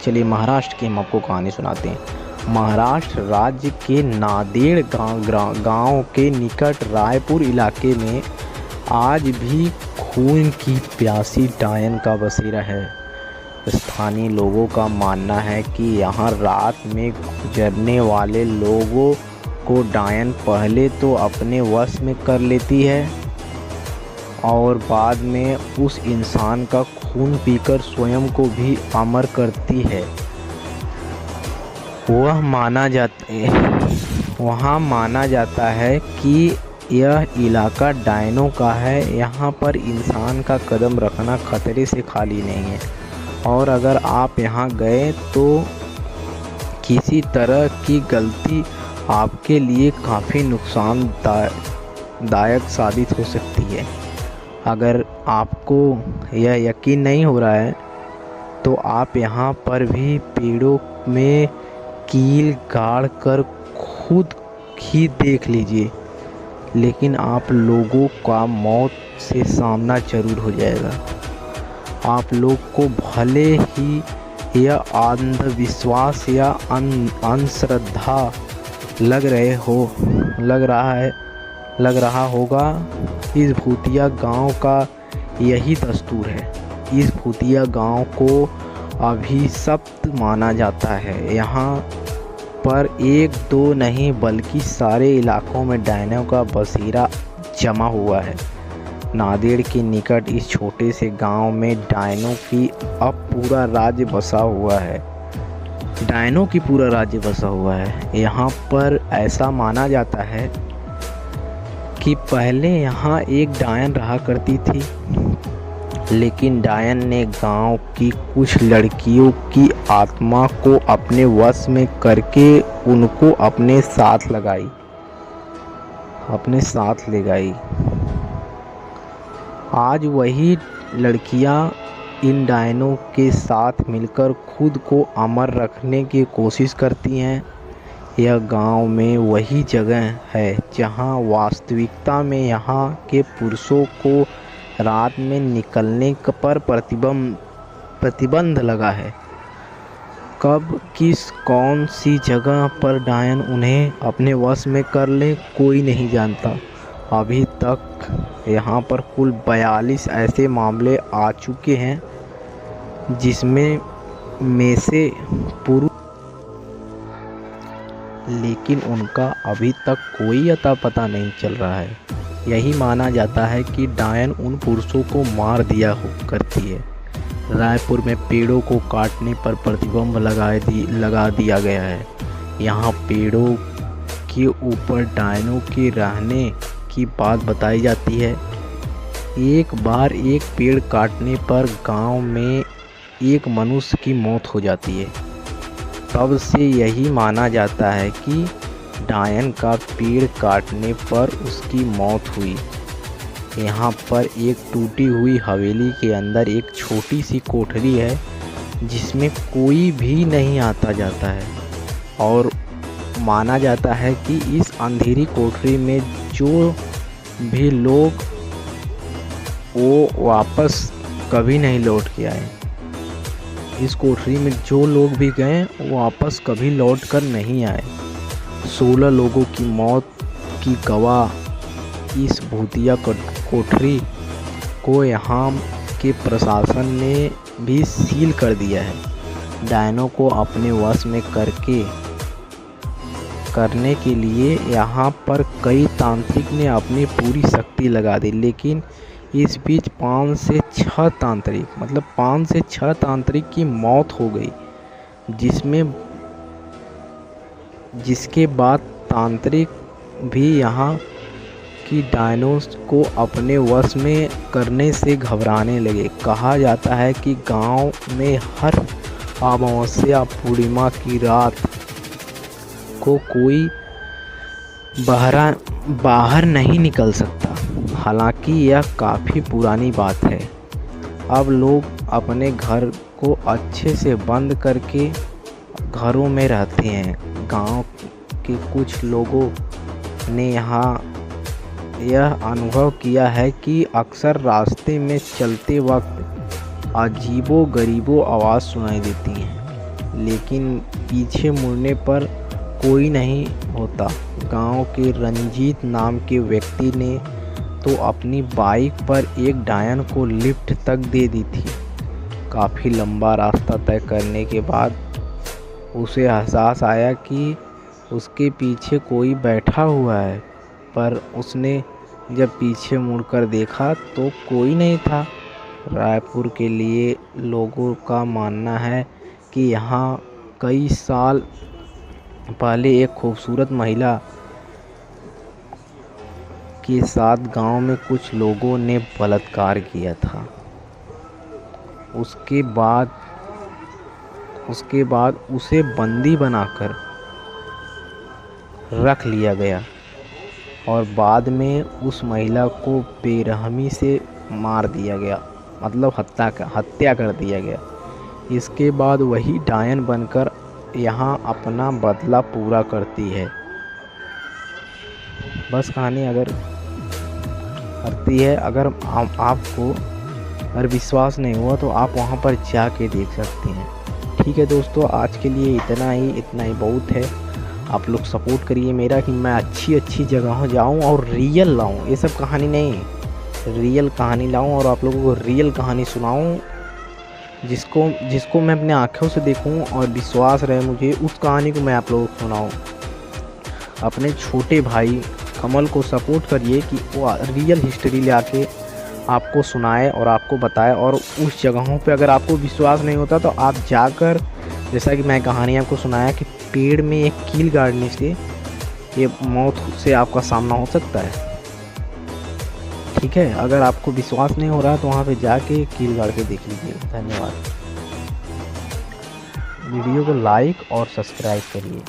चलिए महाराष्ट्र की हम आपको कहानी सुनाते हैं। महाराष्ट्र राज्य के नांदेड़ गांव के निकट रायपुर इलाके में आज भी खून की प्यासी डायन का बसेरा है। स्थानीय लोगों का मानना है कि यहाँ रात में गुजरने वाले लोगों को डायन पहले तो अपने वश में कर लेती है और बाद में उस इंसान का खून पीकर स्वयं को भी अमर करती है। वहाँ माना जाता है कि यह इलाका डायनों का है। यहाँ पर इंसान का कदम रखना खतरे से खाली नहीं है और अगर आप यहाँ गए तो किसी तरह की गलती आपके लिए काफ़ी नुकसानदायक साबित हो सकती है। अगर आपको यह यकीन नहीं हो रहा है तो आप यहाँ पर भी पेड़ों में कील गाड़ कर खुद ही देख लीजिए, लेकिन आप लोगों का मौत से सामना जरूर हो जाएगा। आप लोग को भले ही यह अंधविश्वास या अंधश्रद्धा लग रहा होगा, इस भूतिया गांव का यही दस्तूर है। इस भूतिया गांव को अभिशप्त माना जाता है। यहाँ पर एक दो नहीं बल्कि सारे इलाकों में डायनों का बसेरा जमा हुआ है। नांदेड़ के निकट इस छोटे से गांव में डायनों की पूरा राज्य बसा हुआ है। यहाँ पर ऐसा माना जाता है कि पहले यहाँ एक डायन रहा करती थी, लेकिन डायन ने गांव की कुछ लड़कियों की आत्मा को अपने वश में करके उनको अपने साथ ले गई। आज वही लड़कियां इन डायनों के साथ मिलकर खुद को अमर रखने की कोशिश करती हैं। यह गांव में वही जगह है जहां वास्तविकता में यहाँ के पुरुषों को रात में निकलने पर प्रतिबंध लगा है। कब कौन सी जगह पर डायन उन्हें अपने वश में कर ले कोई नहीं जानता। अभी तक यहाँ पर कुल 42 ऐसे मामले आ चुके हैं जिसमें में से पुरुष, लेकिन उनका अभी तक कोई अता पता नहीं चल रहा है। यही माना जाता है कि डायन उन पुरुषों को मार दिया करती है। रायपुर में पेड़ों को काटने पर प्रतिबंध लगा दिया गया है। यहाँ पेड़ों के ऊपर डायनों के रहने की बात बताई जाती है। एक बार एक पेड़ काटने पर गांव में एक मनुष्य की मौत हो जाती है। तब से यही माना जाता है कि डायन का पेड़ काटने पर उसकी मौत हुई। यहाँ पर एक टूटी हुई हवेली के अंदर एक छोटी सी कोठरी है जिसमें कोई भी नहीं आता जाता है और माना जाता है कि इस अंधेरी कोठरी में जो भी लोग वो वापस कभी नहीं लौट के आए। इस कोठरी में जो लोग भी गए वो वापस कभी लौट कर नहीं आए। 16 लोगों की मौत की गवाह इस भूतिया कोठरी को यहाँ के प्रशासन ने भी सील कर दिया है। डायनों को अपने वश में करने के लिए यहाँ पर कई तांत्रिक ने अपनी पूरी शक्ति लगा दी, लेकिन इस बीच 5 से 6 तांत्रिक की मौत हो गई, जिसके बाद तांत्रिक भी यहाँ की डायनों को अपने वश में करने से घबराने लगे। कहा जाता है कि गांव में हर अमावस्या पूर्णिमा की रात को कोई बाहर नहीं निकल सकता। हालांकि यह काफ़ी पुरानी बात है। अब लोग अपने घर को अच्छे से बंद करके घरों में रहते हैं। गांव के कुछ लोगों ने यहाँ यह अनुभव किया है कि अक्सर रास्ते में चलते वक्त अजीबो गरीबो आवाज़ सुनाई देती हैं। लेकिन पीछे मुड़ने पर कोई नहीं होता। गांव के रंजीत नाम के व्यक्ति ने तो अपनी बाइक पर एक डायन को लिफ्ट तक दे दी थी। काफ़ी लंबा रास्ता तय करने के बाद उसे एहसास आया कि उसके पीछे कोई बैठा हुआ है, पर उसने जब पीछे मुड़कर देखा तो कोई नहीं था। रायपुर के लिए लोगों का मानना है कि यहाँ कई साल पहले एक खूबसूरत महिला के साथ गांव में कुछ लोगों ने बलात्कार किया था। उसके बाद उसे बंदी बनाकर रख लिया गया और बाद में उस महिला को बेरहमी से मार दिया गया, मतलब हत्या कर दिया गया। इसके बाद वही डायन बनकर यहाँ अपना बदला पूरा करती है। बस कहानी अगर करती है, अगर आपको अगर विश्वास नहीं हुआ तो आप वहाँ पर जाके देख सकते हैं। ठीक है दोस्तों, आज के लिए इतना ही बहुत है। आप लोग सपोर्ट करिए मेरा कि मैं अच्छी जगहों जाऊँ और रियल लाऊँ, ये सब कहानी नहीं, रियल कहानी लाऊँ और आप लोगों को रियल कहानी सुनाऊँ, जिसको मैं अपने आँखों से देखूँ और विश्वास रहे मुझे, उस कहानी को मैं आप लोगों को सुनाऊँ। अपने छोटे भाई कमल को सपोर्ट करिए कि वो रियल हिस्ट्री ले आके आपको सुनाए और आपको बताए। और उस जगहों पे अगर आपको विश्वास नहीं होता तो आप जाकर, जैसा कि मैं कहानी आपको सुनाया कि पेड़ में एक कील गाड़ने से ये मौत से आपका सामना हो सकता है। ठीक है, अगर आपको विश्वास नहीं हो रहा तो वहाँ पे जाके कील गाड़ के देख लीजिए। धन्यवाद। वीडियो को लाइक और सब्सक्राइब करिए।